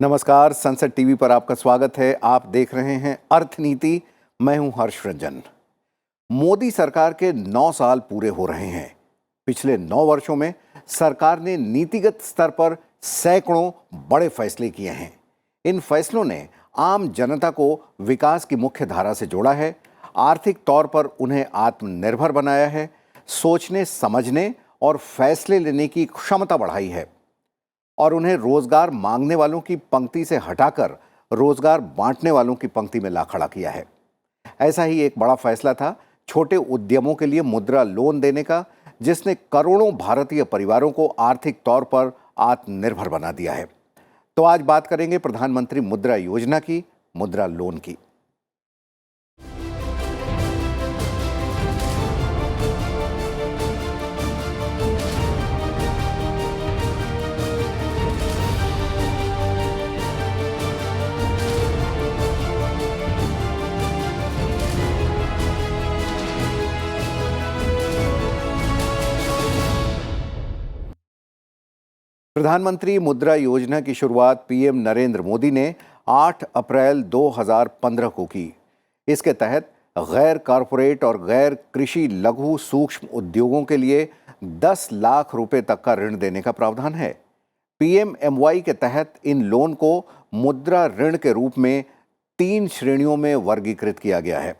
नमस्कार, संसद टीवी पर आपका स्वागत है। आप देख रहे हैं अर्थनीति। मैं हूं हर्ष रंजन। मोदी सरकार के 9 साल पूरे हो रहे हैं। पिछले 9 वर्षों में सरकार ने नीतिगत स्तर पर सैकड़ों बड़े फैसले किए हैं। इन फैसलों ने आम जनता को विकास की मुख्य धारा से जोड़ा है, आर्थिक तौर पर उन्हें आत्मनिर्भर बनाया है, सोचने समझने और फैसले लेने की क्षमता बढ़ाई है और उन्हें रोजगार मांगने वालों की पंक्ति से हटाकर रोजगार बांटने वालों की पंक्ति में ला खड़ा किया है। ऐसा ही एक बड़ा फैसला था छोटे उद्यमों के लिए मुद्रा लोन देने का, जिसने करोड़ों भारतीय परिवारों को आर्थिक तौर पर आत्मनिर्भर बना दिया है। तो आज बात करेंगे प्रधानमंत्री मुद्रा योजना की, मुद्रा लोन की। प्रधानमंत्री मुद्रा योजना की शुरुआत पीएम नरेंद्र मोदी ने 8 अप्रैल 2015 को की। इसके तहत गैर कॉरपोरेट और गैर कृषि लघु सूक्ष्म उद्योगों के लिए 10 लाख रुपए तक का ऋण देने का प्रावधान है। पीएमएमवाई के तहत इन लोन को मुद्रा ऋण के रूप में 3 श्रेणियों में वर्गीकृत किया गया है।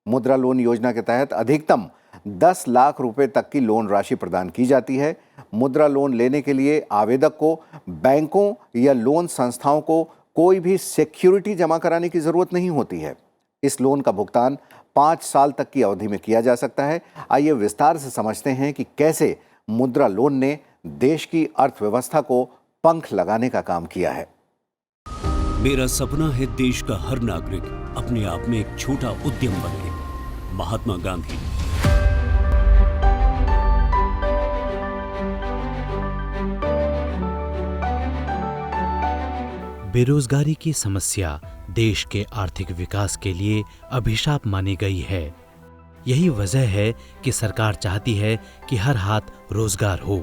मुद्रा लोन योजना के तहत अधिकतम 10 लाख रुपए तक की लोन राशि प्रदान की जाती है। मुद्रा लोन लेने के लिए आवेदक को बैंकों या लोन संस्थाओं को कोई भी सिक्योरिटी जमा कराने की जरूरत नहीं होती है। इस लोन का भुगतान 5 साल तक की अवधि में किया जा सकता है। आइए विस्तार से समझते हैं कि कैसे मुद्रा लोन ने देश की अर्थव्यवस्था को पंख लगाने का काम किया है। मेरा सपना है देश का हर नागरिक अपने आप में एक छोटा उद्यम बने। महात्मा गांधी। बेरोजगारी की समस्या देश के आर्थिक विकास के लिए अभिशाप मानी गई है। यही वजह है कि सरकार चाहती है कि हर हाथ रोजगार हो।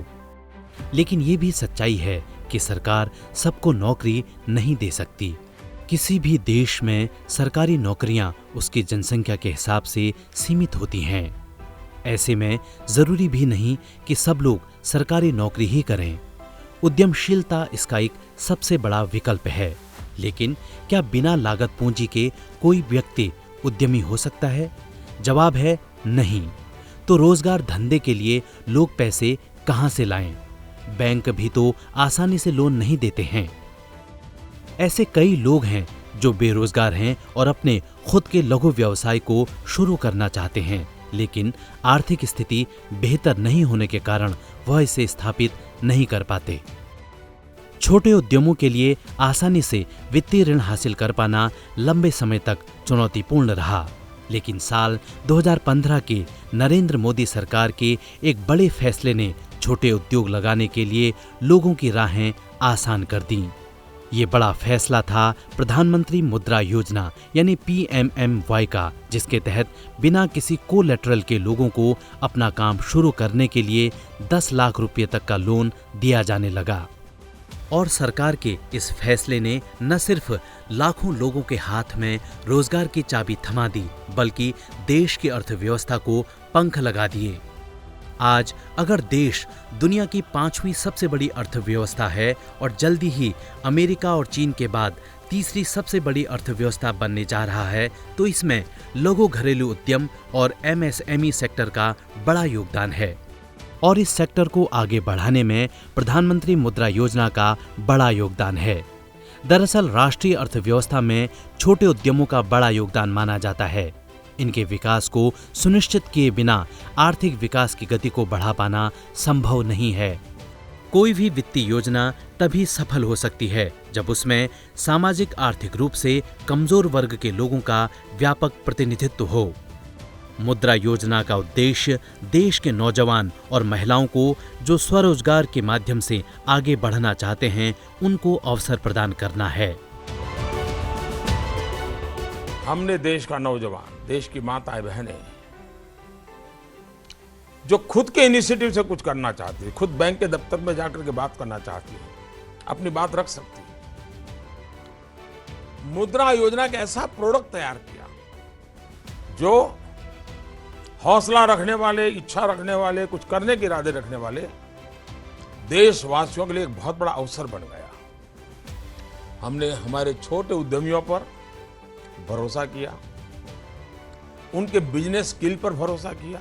लेकिन ये भी सच्चाई है कि सरकार सबको नौकरी नहीं दे सकती। किसी भी देश में सरकारी नौकरियां उसकी जनसंख्या के हिसाब से सीमित होती हैं। ऐसे में जरूरी भी नहीं कि सब लोग सरकारी नौकरी ही करें। उद्यमशीलता इसका एक सबसे बड़ा विकल्प है। लेकिन क्या बिना लागत पूंजी के कोई व्यक्ति उद्यमी हो सकता है? जवाब है नहीं। तो रोजगार धंधे के लिए लोग पैसे कहां से लाएं? बैंक भी तो आसानी से लोन नहीं देते हैं। ऐसे कई लोग हैं जो बेरोजगार हैं और अपने खुद के लघु व्यवसाय को शुरू करना चाहते हैं, लेकिन आर्थिक स्थिति बेहतर नहीं होने के कारण वह इसे स्थापित नहीं कर पाते। छोटे उद्यमों के लिए आसानी से वित्तीय ऋण हासिल कर पाना लंबे समय तक चुनौतीपूर्ण रहा। लेकिन साल 2015 के नरेंद्र मोदी सरकार के एक बड़े फैसले ने छोटे उद्योग लगाने के लिए लोगों की राहें आसान कर दी। ये बड़ा फैसला था प्रधानमंत्री मुद्रा योजना यानी पीएमएमवाई का, जिसके तहत बिना किसी कोलैटरल के लोगों को अपना काम शुरू करने के लिए 10 लाख रुपए तक का लोन दिया जाने लगा। और सरकार के इस फैसले ने न सिर्फ लाखों लोगों के हाथ में रोजगार की चाबी थमा दी, बल्कि देश की अर्थव्यवस्था को पंख लगा दिए। आज अगर देश दुनिया की 5वीं सबसे बड़ी अर्थव्यवस्था है और जल्दी ही अमेरिका और चीन के बाद तीसरी सबसे बड़ी अर्थव्यवस्था बनने जा रहा है, तो इसमें लघु घरेलू उद्यम और एमएसएमई सेक्टर का बड़ा योगदान है। और इस सेक्टर को आगे बढ़ाने में प्रधानमंत्री मुद्रा योजना का बड़ा योगदान है। दरअसल राष्ट्रीय अर्थव्यवस्था में छोटे उद्यमों का बड़ा योगदान माना जाता है। इनके विकास को सुनिश्चित किए बिना आर्थिक विकास की गति को बढ़ा पाना संभव नहीं है। कोई भी वित्तीय योजना तभी सफल हो सकती है जब उसमें सामाजिक आर्थिक रूप से कमजोर वर्ग के लोगों का व्यापक प्रतिनिधित्व हो। मुद्रा योजना का उद्देश्य देश के नौजवान और महिलाओं को जो स्वरोजगार के माध्यम से आगे बढ़ना चाहते हैं, उनको अवसर प्रदान करना है। हमने देश का नौजवान, देश की माताएं बहनें जो खुद के इनिशिएटिव से कुछ करना चाहती है, खुद बैंक के दफ्तर में जाकर के बात करना चाहती है, अपनी बात रख सकती है, मुद्रा योजना का ऐसा प्रोडक्ट तैयार किया जो हौसला रखने वाले, इच्छा रखने वाले, कुछ करने के इरादे रखने वाले देशवासियों के लिए एक बहुत बड़ा अवसर बन गया। हमने हमारे छोटे उद्यमियों पर भरोसा किया, उनके बिजनेस स्किल पर भरोसा किया,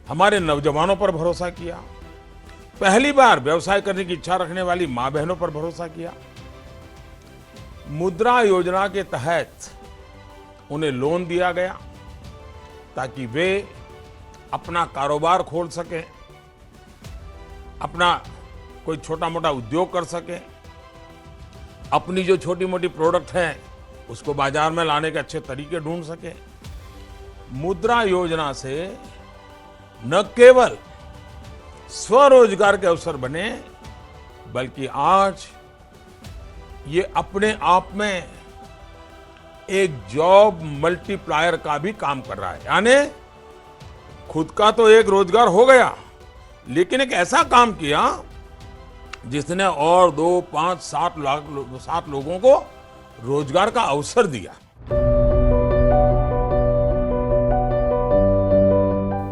हमारे नौजवानों पर भरोसा किया, पहली बार व्यवसाय करने की इच्छा रखने वाली मां बहनों पर भरोसा किया। मुद्रा योजना के तहत उन्हें लोन दिया गया ताकि वे अपना कारोबार खोल सकें, अपना कोई छोटा मोटा उद्योग कर सकें, अपनी जो छोटी मोटी प्रोडक्ट हैं उसको बाजार में लाने के अच्छे तरीके ढूंढ सकें। मुद्रा योजना से न केवल स्वरोजगार के अवसर बने, बल्कि आज ये अपने आप में एक जॉब मल्टीप्लायर का भी काम कर रहा है। यानी खुद का तो एक रोजगार हो गया, लेकिन एक ऐसा काम किया जिसने और 2, 5, 7 लोगों को रोजगार का अवसर दिया।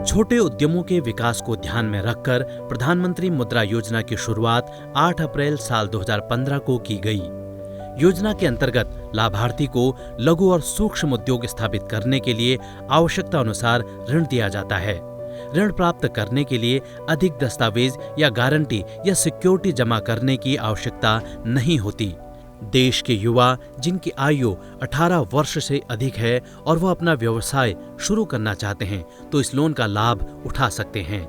छोटे उद्यमों के विकास को ध्यान में रखकर प्रधानमंत्री मुद्रा योजना की शुरुआत 8 अप्रैल साल 2015 को की गई। योजना के अंतर्गत लाभार्थी को लघु और सूक्ष्म उद्योग स्थापित करने के लिए आवश्यकता अनुसार ऋण दिया जाता है। ऋण प्राप्त करने के लिए अधिक दस्तावेज या गारंटी या सिक्योरिटी जमा करने की आवश्यकता नहीं होती। देश के युवा जिनकी आयु 18 वर्ष से अधिक है और वह अपना व्यवसाय शुरू करना चाहते हैं तो इस लोन का लाभ उठा सकते हैं।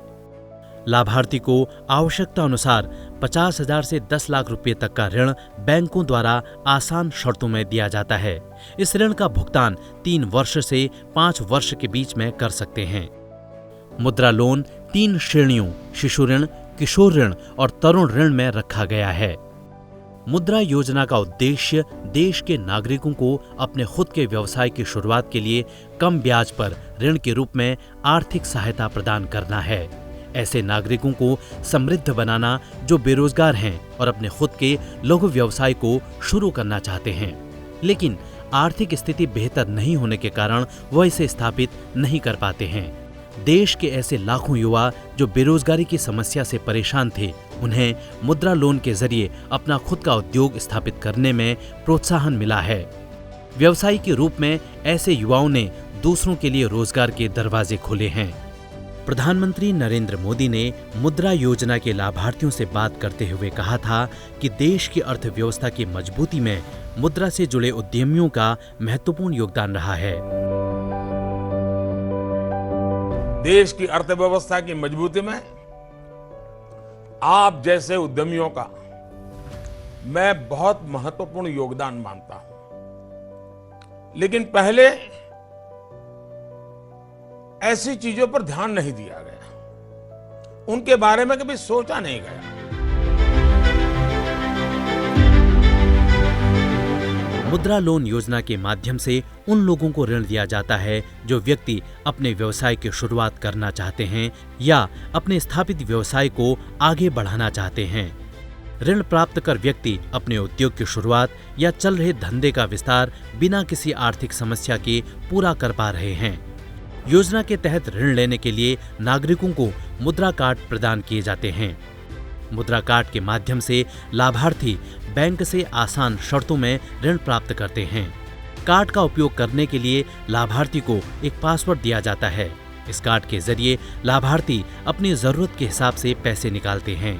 लाभार्थी को आवश्यकता अनुसार 50,000 से 10 लाख रुपए तक का ऋण बैंकों द्वारा आसान शर्तों में दिया जाता है। इस ऋण का भुगतान 3 वर्ष से 5 वर्ष के बीच में कर सकते हैं। मुद्रा लोन 3 श्रेणियों शिशु ऋण, किशोर ऋण और तरुण ऋण में रखा गया है। मुद्रा योजना का उद्देश्य देश के नागरिकों को अपने खुद के व्यवसाय की शुरुआत के लिए कम ब्याज पर ऋण के रूप में आर्थिक सहायता प्रदान करना है। ऐसे नागरिकों को समृद्ध बनाना जो बेरोजगार हैं और अपने खुद के लघु व्यवसाय को शुरू करना चाहते हैं, लेकिन आर्थिक स्थिति बेहतर नहीं होने के कारण वह इसे स्थापित नहीं कर पाते हैं। देश के ऐसे लाखों युवा जो बेरोजगारी की समस्या से परेशान थे, उन्हें मुद्रा लोन के जरिए अपना खुद का उद्योग स्थापित करने में प्रोत्साहन मिला है। व्यवसायी के रूप में ऐसे युवाओं ने दूसरों के लिए रोजगार के दरवाजे खोले हैं। प्रधानमंत्री नरेंद्र मोदी ने मुद्रा योजना के लाभार्थियों से बात करते हुए कहा था कि देश की अर्थव्यवस्था की मजबूती में मुद्रा से जुड़े उद्यमियों का महत्वपूर्ण योगदान रहा है। देश की अर्थव्यवस्था की मजबूती में आप जैसे उद्यमियों का मैं बहुत महत्वपूर्ण योगदान मानता हूं, लेकिन पहले ऐसी चीजों पर ध्यान नहीं दिया गया, उनके बारे में कभी सोचा नहीं गया। मुद्रा लोन योजना के माध्यम से उन लोगों को ऋण दिया जाता है जो व्यक्ति अपने व्यवसाय की शुरुआत करना चाहते हैं या अपने स्थापित व्यवसाय को आगे बढ़ाना चाहते हैं। ऋण प्राप्त कर व्यक्ति अपने उद्योग की शुरुआत या चल रहे धंधे का विस्तार बिना किसी आर्थिक समस्या के पूरा कर पा रहे हैं। योजना के तहत ऋण लेने के लिए नागरिकों को मुद्रा कार्ड प्रदान किए जाते हैं। मुद्रा कार्ड के माध्यम से लाभार्थी बैंक से आसान शर्तों में ऋण प्राप्त करते हैं। कार्ड का उपयोग करने के लिए लाभार्थी को एक पासवर्ड दिया जाता है। इस कार्ड के जरिए लाभार्थी अपनी जरूरत के हिसाब से पैसे निकालते हैं।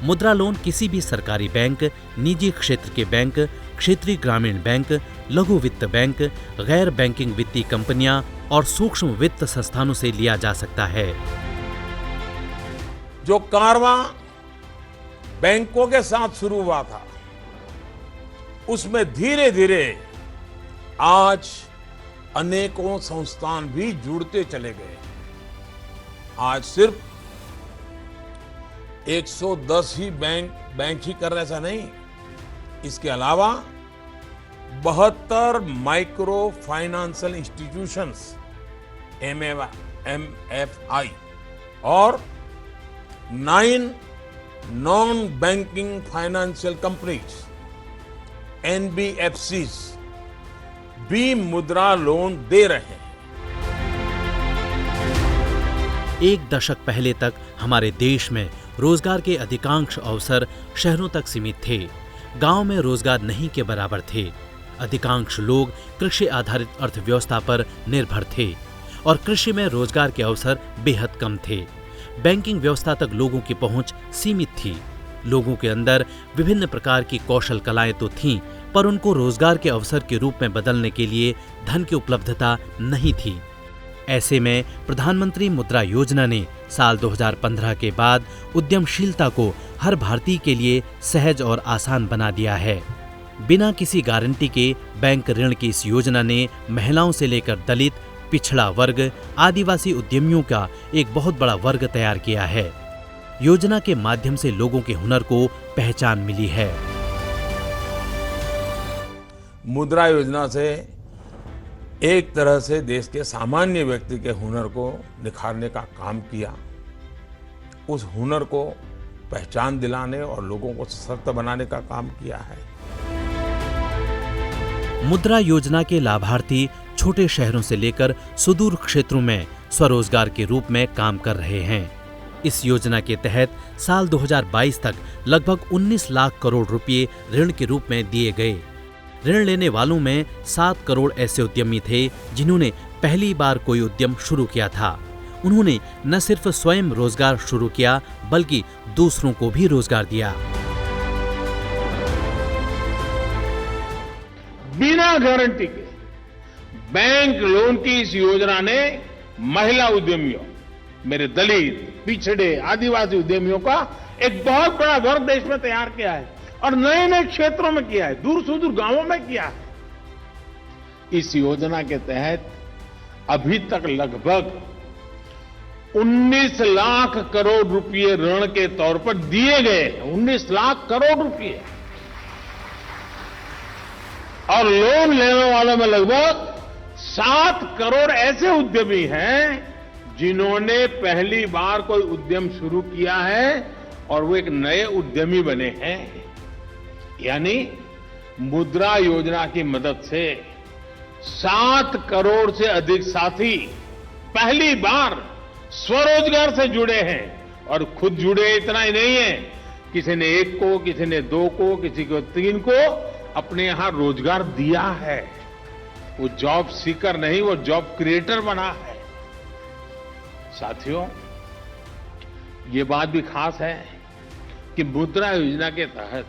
मुद्रा लोन किसी भी सरकारी बैंक, निजी क्षेत्र के बैंक, क्षेत्रीय ग्रामीण बैंक, लघु वित्त बैंक, गैर बैंकिंग वित्तीय कंपनियां और सूक्ष्म वित्त संस्थानों से लिया जा सकता है। जो कारवां बैंकों के साथ शुरू हुआ था, उसमें धीरे धीरे आज अनेकों संस्थान भी जुड़ते चले गए। आज सिर्फ 110 ही बैंक ही कर रहे, ऐसा नहीं। इसके अलावा 72 माइक्रो फाइनेंशियल इंस्टीट्यूशंस MFI और 9 non banking financial companies NBFCs भी मुद्रा लोन दे रहे हैं। एक दशक पहले तक हमारे देश में रोजगार के अधिकांश अवसर शहरों तक सीमित थे। गांव में रोजगार नहीं के बराबर थे। अधिकांश लोग कृषि आधारित अर्थव्यवस्था पर निर्भर थे और कृषि में रोजगार के अवसर बेहद कम थे। बैंकिंग व्यवस्था तक लोगों की पहुंच सीमित थी। लोगों के अंदर विभिन्न प्रकार की कौशल कलाएं तो थीं, पर उनको रोजगार के अवसर के रूप में बदलने के लिए धन की उपलब्धता नहीं थी। ऐसे में प्रधानमंत्री मुद्रा योजना ने साल 2015 के बाद उद्यमशीलता को हर भारतीय के लिए सहज और आसान बना दिया है। बिना किसी गारंटी के बैंक ऋण की इस योजना ने महिलाओं से लेकर दलित, पिछड़ा वर्ग, आदिवासी उद्यमियों का एक बहुत बड़ा वर्ग तैयार किया है। योजना के माध्यम से लोगों के हुनर को पहचान मिली है। मुद्रा योजना से एक तरह से देश के सामान्य व्यक्ति के हुनर को निखारने का काम किया। उस हुनर को पहचान दिलाने और लोगों को सशक्त बनाने का काम किया है। मुद्रा योजना के लाभार्थी छोटे शहरों से लेकर सुदूर क्षेत्रों में स्वरोजगार के रूप में काम कर रहे हैं। इस योजना के तहत साल 2022 तक लगभग 19 लाख करोड़ रुपए ऋण के रूप में दिए गए। ऋण लेने वालों में 7 करोड़ ऐसे उद्यमी थे जिन्होंने पहली बार कोई उद्यम शुरू किया था। उन्होंने न सिर्फ स्वयं रोजगार शुरू किया बल्कि दूसरों को भी रोजगार दिया। बिना गारंटी के बैंक लोन की इस योजना ने महिला उद्यमियों, मेरे दलित, पिछड़े, आदिवासी उद्यमियों का एक बहुत बड़ा वर्ग देश में तैयार किया है और नए नए क्षेत्रों में किया है, दूर सुदूर गांवों में किया है। इस योजना के तहत अभी तक लगभग 19 लाख करोड़ रुपए ऋण के तौर पर दिए गए। 19 लाख करोड़ रुपए और लोन लेने वालों में लगभग 7 करोड़ ऐसे उद्यमी हैं जिन्होंने पहली बार कोई उद्यम शुरू किया है और वो एक नए उद्यमी बने हैं। यानी मुद्रा योजना की मदद से 7 करोड़ से अधिक साथी पहली बार स्वरोजगार से जुड़े हैं और खुद जुड़े इतना ही नहीं है, किसी ने 1 को, किसी ने 2 को, किसी को 3 को अपने यहां रोजगार दिया है। वो जॉब सीकर नहीं, वो जॉब क्रिएटर बना है। साथियों, ये बात भी खास है कि मुद्रा योजना के तहत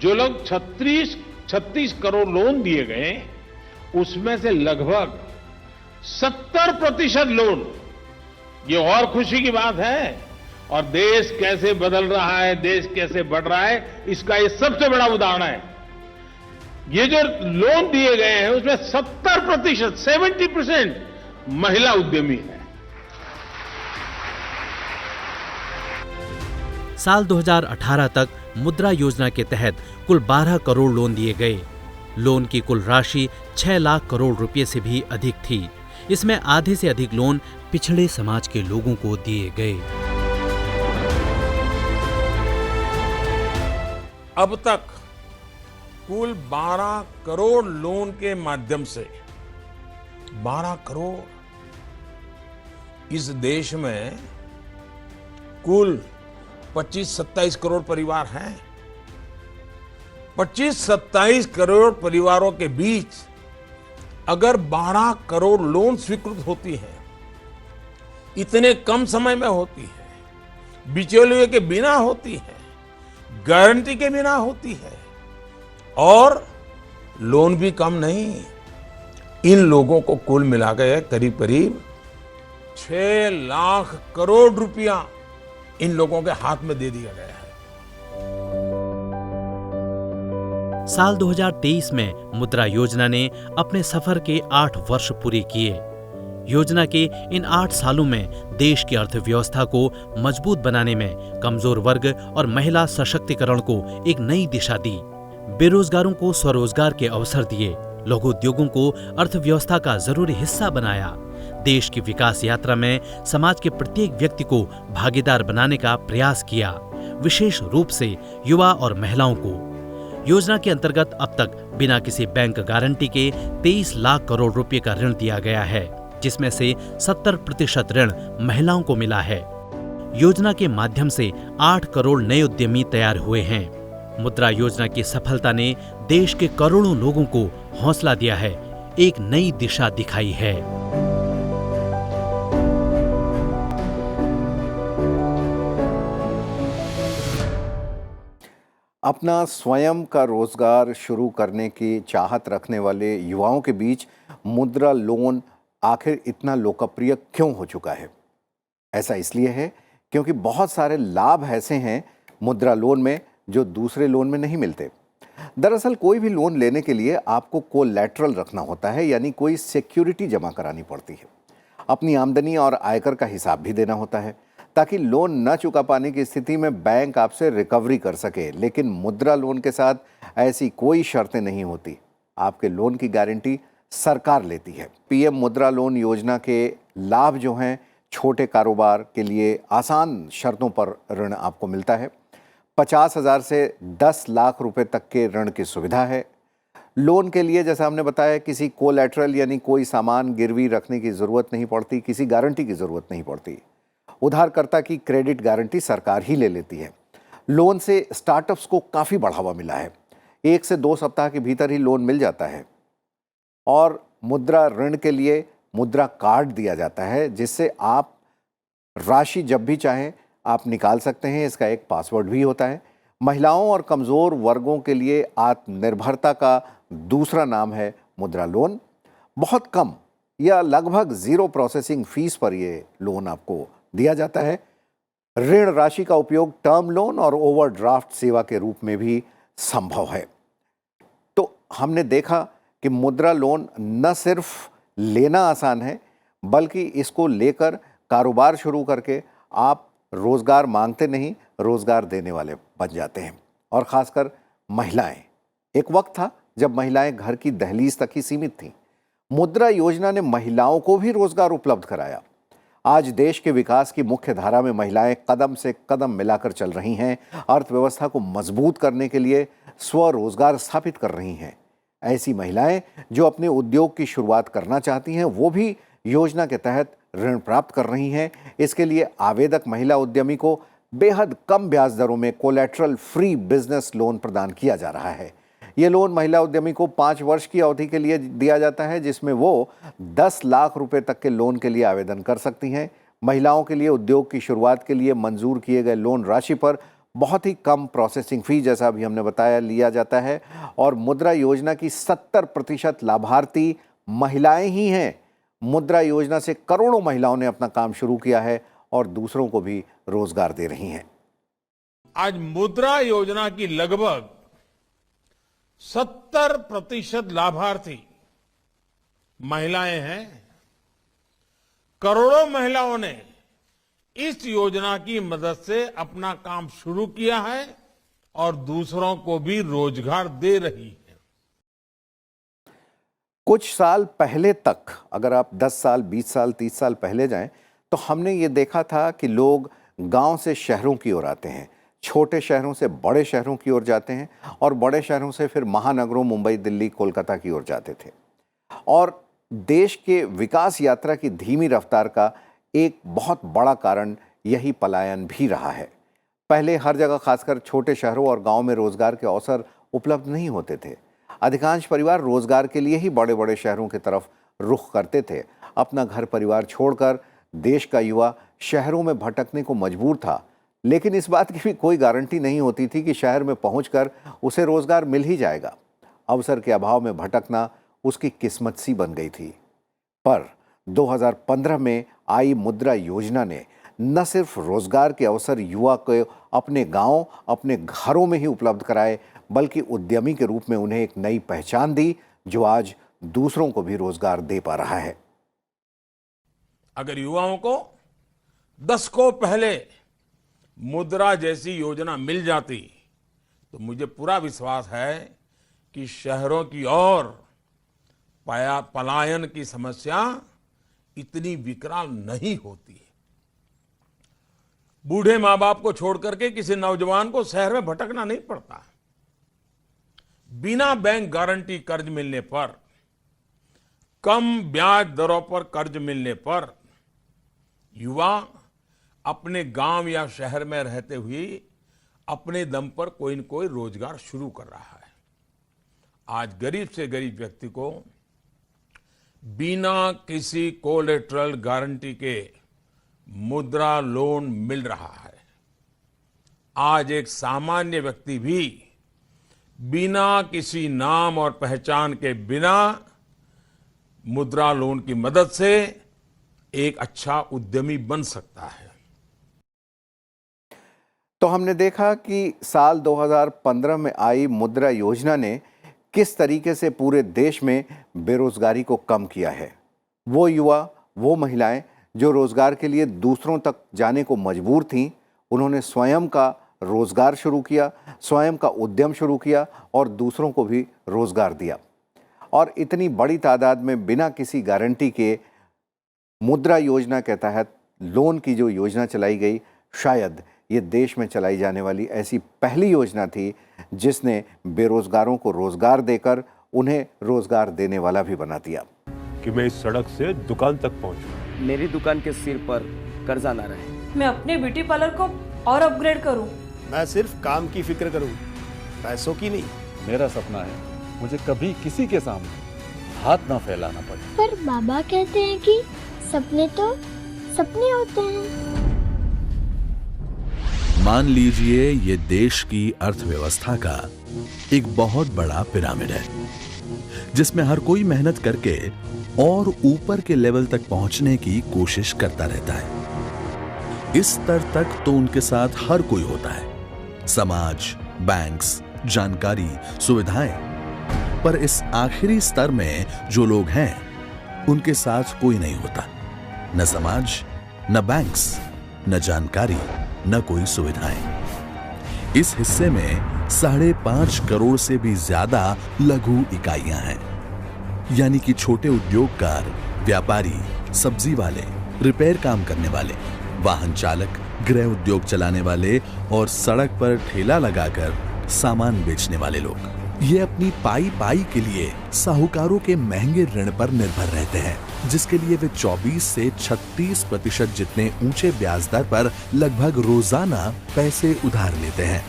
जो लोग 36 करोड़ लोन दिए गए उसमें से लगभग 70% लोन, ये और खुशी की बात है। और देश कैसे बदल रहा है, देश कैसे बढ़ रहा है, इसका ये सबसे बड़ा उदाहरण है। ये जो लोन दिए गए हैं उसमें 70% महिला उद्यमी है। साल 2018 तक मुद्रा योजना के तहत कुल 12 करोड़ लोन दिए गए। लोन की कुल राशि 6 लाख करोड़ रुपए से भी अधिक थी। इसमें आधे से अधिक लोन पिछड़े समाज के लोगों को दिए गए। अब तक कुल 12 करोड़ लोन के माध्यम से 12 करोड़ इस देश में कुल 25-27 करोड़ परिवार हैं। 25-27 करोड़ परिवारों के बीच अगर 12 करोड़ लोन स्वीकृत होती है, इतने कम समय में होती है, बिचौलिए के बिना होती है, गारंटी के बिना होती है और लोन भी कम नहीं, इन लोगों को कुल मिला के करीब करीब 6 लाख करोड़ रुपया इन लोगों के हाथ में दे दिया गया है। साल 2023 में मुद्रा योजना ने अपने सफर के 8 वर्ष पूरे किए। योजना के इन 8 सालों में देश की अर्थव्यवस्था को मजबूत बनाने में कमजोर वर्ग और महिला सशक्तिकरण को एक नई दिशा दी। बेरोजगारों को स्वरोजगार के अवसर दिए, लघु उद्योगों को अर्थव्यवस्था का जरूरी हिस्सा बनाया। देश की विकास यात्रा में समाज के प्रत्येक व्यक्ति को भागीदार बनाने का प्रयास किया, विशेष रूप से युवा और महिलाओं को। योजना के अंतर्गत अब तक बिना किसी बैंक गारंटी के 23 लाख करोड़ रुपए का ऋण दिया गया है, जिसमें से 70% ऋण महिलाओं को मिला है। योजना के माध्यम से 8 करोड़ नए उद्यमी तैयार हुए हैं। मुद्रा योजना की सफलता ने देश के करोड़ों लोगों को हौसला दिया है, एक नई दिशा दिखाई है। अपना स्वयं का रोजगार शुरू करने की चाहत रखने वाले युवाओं के बीच मुद्रा लोन आखिर इतना लोकप्रिय क्यों हो चुका है? ऐसा इसलिए है क्योंकि बहुत सारे लाभ ऐसे हैं मुद्रा लोन में जो दूसरे लोन में नहीं मिलते। दरअसल कोई भी लोन लेने के लिए आपको कोलैटरल रखना होता है, यानी कोई सिक्योरिटी जमा करानी पड़ती है। अपनी आमदनी और आयकर का हिसाब भी देना होता है ताकि लोन न चुका पाने की स्थिति में बैंक आपसे रिकवरी कर सके। लेकिन मुद्रा लोन के साथ ऐसी कोई शर्तें नहीं होती। आपके लोन की गारंटी सरकार लेती है। पीएम मुद्रा लोन योजना के लाभ जो हैं, छोटे कारोबार के लिए आसान शर्तों पर ऋण आपको मिलता है। 50,000 से 10 लाख रुपए तक के ऋण की सुविधा है। लोन के लिए जैसा हमने बताया, किसी कोलैटरल यानी कोई सामान गिरवी रखने की ज़रूरत नहीं पड़ती, किसी गारंटी की ज़रूरत नहीं पड़ती। उधारकर्ता की क्रेडिट गारंटी सरकार ही ले लेती है। लोन से स्टार्टअप्स को काफ़ी बढ़ावा मिला है। 1 से 2 सप्ताह के भीतर ही लोन मिल जाता है। और मुद्रा ऋण के लिए मुद्रा कार्ड दिया जाता है, जिससे आप राशि जब भी चाहें आप निकाल सकते हैं। इसका एक पासवर्ड भी होता है। महिलाओं और कमज़ोर वर्गों के लिए आत्मनिर्भरता का दूसरा नाम है मुद्रा लोन। बहुत कम या लगभग 0 प्रोसेसिंग फीस पर ये लोन आपको दिया जाता है। ऋण राशि का उपयोग टर्म लोन और ओवरड्राफ्ट सेवा के रूप में भी संभव है। तो हमने देखा कि मुद्रा लोन न सिर्फ लेना आसान है, बल्कि इसको लेकर कारोबार शुरू करके आप रोजगार मांगते नहीं, रोजगार देने वाले बन जाते हैं। और खासकर महिलाएं। एक वक्त था जब महिलाएं घर की दहलीज तक ही सीमित थीं। मुद्रा योजना ने महिलाओं को भी रोजगार उपलब्ध कराया। आज देश के विकास की मुख्य धारा में महिलाएं कदम से कदम मिलाकर चल रही हैं। अर्थव्यवस्था को मजबूत करने के लिए स्वरोजगार स्थापित कर रही हैं। ऐसी महिलाएं जो अपने उद्योग की शुरुआत करना चाहती हैं, वो भी योजना के तहत ऋण प्राप्त कर रही हैं। इसके लिए आवेदक महिला उद्यमी को बेहद कम ब्याज दरों में कोलैटरल फ्री बिजनेस लोन प्रदान किया जा रहा है। ये लोन महिला उद्यमी को 5 वर्ष की अवधि के लिए दिया जाता है, जिसमें वो 10 लाख रुपए तक के लोन के लिए आवेदन कर सकती हैं। महिलाओं के लिए उद्योग की शुरुआत के लिए मंजूर किए गए लोन राशि पर बहुत ही कम प्रोसेसिंग फी, जैसा अभी हमने बताया, लिया जाता है। और मुद्रा योजना की 70% लाभार्थी महिलाएं ही हैं। मुद्रा योजना से करोड़ों महिलाओं ने अपना काम शुरू किया है और दूसरों को भी रोजगार दे रही हैं। आज मुद्रा योजना की लगभग 70% लाभार्थी महिलाएं हैं। करोड़ों महिलाओं ने इस योजना की मदद से अपना काम शुरू किया है और दूसरों को भी रोजगार दे रही है। कुछ साल पहले तक, अगर आप 10 साल, 20 साल, 30 साल पहले जाएं, तो हमने ये देखा था कि लोग गांव से शहरों की ओर आते हैं, छोटे शहरों से बड़े शहरों की ओर जाते हैं और बड़े शहरों से फिर महानगरों मुंबई, दिल्ली, कोलकाता की ओर जाते थे। और देश के विकास यात्रा की धीमी रफ्तार का एक बहुत बड़ा कारण यही पलायन भी रहा है। पहले हर जगह, खासकर छोटे शहरों और गांव में रोजगार के अवसर उपलब्ध नहीं होते थे। अधिकांश परिवार रोजगार के लिए ही बड़े बड़े शहरों की तरफ रुख करते थे। अपना घर परिवार छोड़कर देश का युवा शहरों में भटकने को मजबूर था। लेकिन इस बात की भी कोई गारंटी नहीं होती थी कि शहर में पहुंचकर उसे रोजगार मिल ही जाएगा। अवसर के अभाव में भटकना उसकी किस्मत सी बन गई थी। पर 2015 में आई मुद्रा योजना ने न सिर्फ रोजगार के अवसर युवा को अपने गांव, अपने घरों में ही उपलब्ध कराए, बल्कि उद्यमी के रूप में उन्हें एक नई पहचान दी, जो आज दूसरों को भी रोजगार दे पा रहा है। अगर युवाओं को दशकों पहले मुद्रा जैसी योजना मिल जाती तो मुझे पूरा विश्वास है कि शहरों की ओर पलायन की समस्या इतनी विकराल नहीं होती। बूढ़े माँ बाप को छोड़ करके किसी नौजवान को शहर में भटकना नहीं पड़ता। बिना बैंक गारंटी कर्ज मिलने पर, कम ब्याज दरों पर कर्ज मिलने पर युवा अपने गांव या शहर में रहते हुए अपने दम पर कोई न कोई रोजगार शुरू कर रहा है। आज गरीब से गरीब व्यक्ति को बिना किसी कोलेटरल गारंटी के मुद्रा लोन मिल रहा है। आज एक सामान्य व्यक्ति भी बिना किसी नाम और पहचान के बिना मुद्रा लोन की मदद से एक अच्छा उद्यमी बन सकता है। तो हमने देखा कि साल 2015 में आई मुद्रा योजना ने किस तरीके से पूरे देश में बेरोजगारी को कम किया है। वो युवा, वो महिलाएं जो रोजगार के लिए दूसरों तक जाने को मजबूर थीं, उन्होंने स्वयं का रोजगार शुरू किया, स्वयं का उद्यम शुरू किया और दूसरों को भी रोजगार दिया। और इतनी बड़ी तादाद में बिना किसी गारंटी के मुद्रा योजना के तहत लोन की जो योजना चलाई गई, शायद ये देश में चलाई जाने वाली ऐसी पहली योजना थी जिसने बेरोजगारों को रोजगार देकर उन्हें रोजगार देने वाला भी बना दिया। कि मैं इस सड़क से दुकान तक पहुंचूं। मेरी दुकान के सिर पर कर्जा ना रहे। मैं अपने ब्यूटी पार्लर को और अपग्रेड करूं। मैं सिर्फ काम की फिक्र करूं, पैसों की नहीं। मेरा सपना है मुझे कभी किसी के सामने हाथ ना फैलाना पड़े। पर बाबा कहते हैं कि सपने तो सपने होते हैं। मान लीजिए ये देश की अर्थव्यवस्था का एक बहुत बड़ा पिरामिड है जिसमें हर कोई मेहनत करके और ऊपर के लेवल तक पहुंचने की कोशिश करता रहता है। इस स्तर तक तो उनके साथ हर कोई होता है, समाज, बैंक्स, जानकारी, सुविधाएं। पर इस आखिरी स्तर में जो लोग हैं उनके साथ कोई नहीं होता, न समाज, न बैंक्स, न जानकारी, न कोई सुविधाएं। इस हिस्से में 5.5 करोड़ से भी ज्यादा लघु इकाइयां हैं, यानी कि छोटे उद्योगकार, व्यापारी, सब्जी वाले, रिपेयर काम करने वाले, वाहन चालक, गृह उद्योग चलाने वाले और सड़क पर ठेला लगाकर सामान बेचने वाले लोग। ये अपनी पाई पाई के लिए साहूकारों के महंगे ऋण पर निर्भर रहते हैं, जिसके लिए वे 24 से 36% जितने ऊंचे ब्याज दर पर लगभग रोजाना पैसे उधार लेते हैं।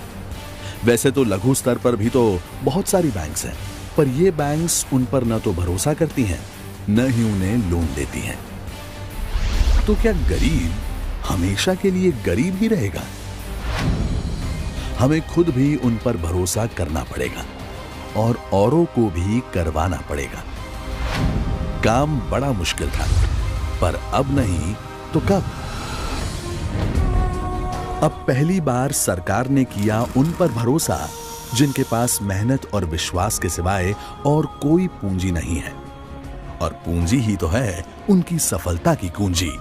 वैसे तो लघु स्तर पर भी तो बहुत सारी बैंक्स हैं, पर ये बैंक्स उन पर न तो भरोसा करती हैं, न ही उन्हें लोन देती हैं। तो क्या गरीब हमेशा के लिए गरीब ही रहेगा? हमें खुद भी उन पर भरोसा करना पड़ेगा और औरों को भी करवाना पड़ेगा। काम बड़ा मुश्किल था, पर अब नहीं तो कब? अब पहली बार सरकार ने किया उन पर भरोसा जिनके पास मेहनत और विश्वास के सिवाय और कोई पूंजी नहीं है। और पूंजी ही तो है उनकी सफलता की कुंजी।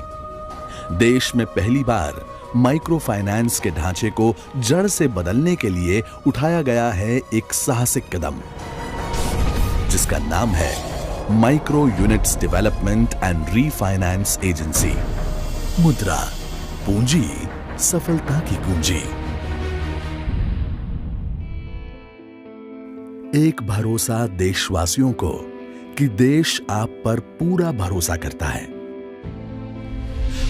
देश में पहली बार माइक्रो फाइनेंस के ढांचे को जड़ से बदलने के लिए उठाया गया है एक साहसिक कदम, जिसका नाम है micro units development and refinance agency. मुद्रा, पूंजी, सफलता की कुंजी। एक भरोसा देशवासियों को कि देश आप पर पूरा भरोसा करता है।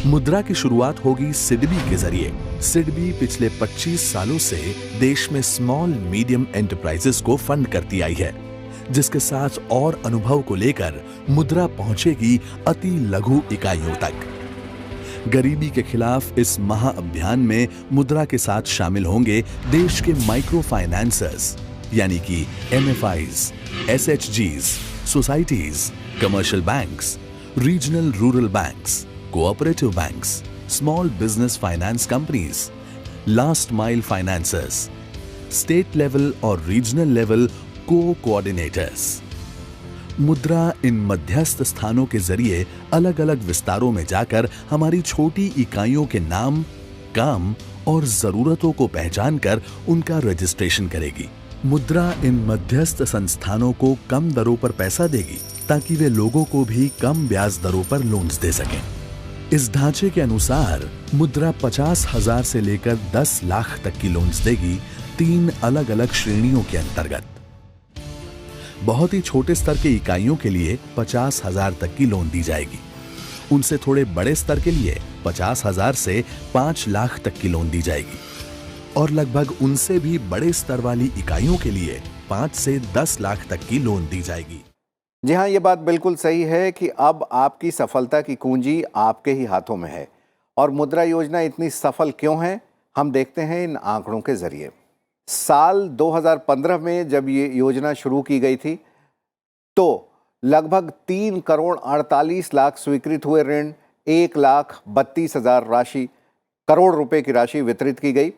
मुद्रा की शुरुआत होगी सिडबी के जरिए। सिडबी पिछले 25 सालों से देश में स्मॉल मीडियम एंटरप्राइजेस को फंड करती आई है, जिसके साथ और अनुभव को लेकर मुद्रा पहुंचेगी अति लघु इकाइयों तक। गरीबी के खिलाफ इस महाअभियान में मुद्रा के साथ शामिल होंगे देश के माइक्रो फाइनेंसर्स, यानी कि MFIs, SHGs, societies, commercial banks, regional rural banks, cooperative banks, small business finance companies, last mile financiers, state level और रीजनल लेवल कोऑर्डिनेटर्स। मुद्रा इन मध्यस्थ स्थानों के जरिए अलग अलग विस्तारों में जाकर हमारी छोटी इकाइयों के नाम, काम और जरूरतों को पहचानकर उनका रजिस्ट्रेशन करेगी। मुद्रा इन मध्यस्थ संस्थानों को कम दरों पर पैसा देगी ताकि वे लोगों को भी कम ब्याज दरों पर लोन्स दे सकें। इस ढांचे के अनुसार मुद्रा 50,000 से लेकर 10 लाख तक की लोन्स देगी 3 अलग अलग श्रेणियों के अंतर्गत। बहुत ही छोटे स्तर के इकाइयों के लिए 50,000 तक की लोन दी जाएगी। उनसे थोड़े बड़े स्तर के लिए 50,000 से 5 लाख तक की लोन दी जाएगी और लगभग उनसे भी बड़े स्तर वाली इकाइयों के लिए 5 से 10 लाख तक की लोन दी जाएगी। जी हाँ, ये बात बिल्कुल सही है कि अब आपकी सफलता की कुंजी आपके ही हाथों में है। और मुद्रा योजना इतनी सफल क्यों है, हम देखते हैं इन आंकड़ों के जरिए। साल 2015 में जब ये योजना शुरू की गई थी तो लगभग 3 करोड़ 48 लाख स्वीकृत हुए ऋण, 1,32,000 करोड़ रुपए की राशि वितरित की गई।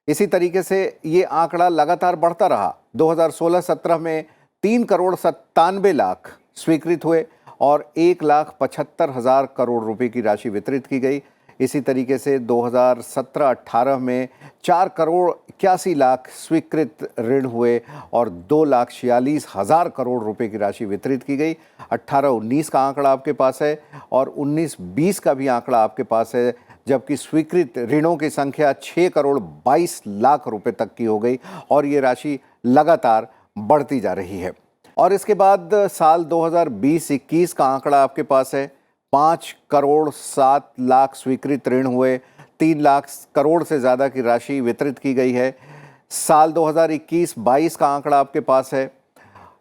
इसी तरीके से ये आंकड़ा लगातार बढ़ता रहा। 2016-17 में 3 करोड़ 97 लाख स्वीकृत हुए और 1,75,000 करोड़ रुपए की राशि वितरित की गई। इसी तरीके से 2017-18 में 4 करोड़ 81 लाख स्वीकृत ऋण हुए और 2,46,000 करोड़ रुपए की राशि वितरित की गई। 18-19 का आंकड़ा आपके पास है और 19-20 का भी आंकड़ा आपके पास है, जबकि स्वीकृत ऋणों की संख्या 6 करोड़ 22 लाख रुपए तक की हो गई और ये राशि लगातार बढ़ती जा रही है। और इसके बाद साल 2020-21 का आंकड़ा आपके पास है। 5 करोड़ 7 लाख स्वीकृत ऋण हुए, 3 लाख करोड़ से ज़्यादा की राशि वितरित की गई है। साल 2021-22 का आंकड़ा आपके पास है।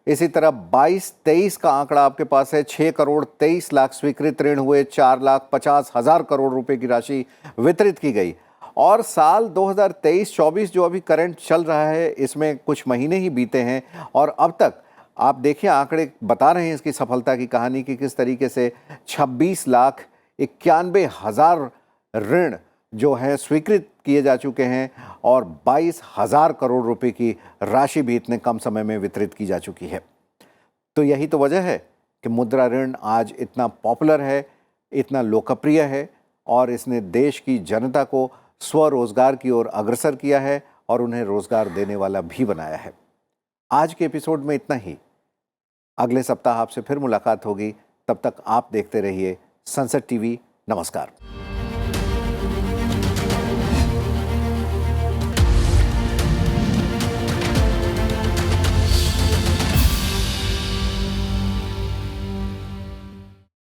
इसी तरह 22-23 का आंकड़ा आपके पास है। 6 करोड़ 23 लाख स्वीकृत ऋण हुए, 4,50,000 करोड़ रुपए की राशि वितरित की गई। और साल 2023-24 जो अभी करंट चल रहा है, इसमें कुछ महीने ही बीते हैं और अब तक आप देखिए आंकड़े बता रहे हैं इसकी सफलता की कहानी की किस तरीके से 26,91,000 ऋण जो है स्वीकृत किए जा चुके हैं और 22,000 करोड़ रुपए की राशि भी इतने कम समय में वितरित की जा चुकी है। तो यही तो वजह है कि मुद्रा ऋण आज इतना पॉपुलर है, इतना लोकप्रिय है और इसने देश की जनता को स्वरोजगार की ओर अग्रसर किया है और उन्हें रोजगार देने वाला भी बनाया है। आज के एपिसोड में इतना ही। अगले सप्ताह आपसे फिर मुलाकात होगी। तब तक आप देखते रहिए सनसेट टीवी। नमस्कार।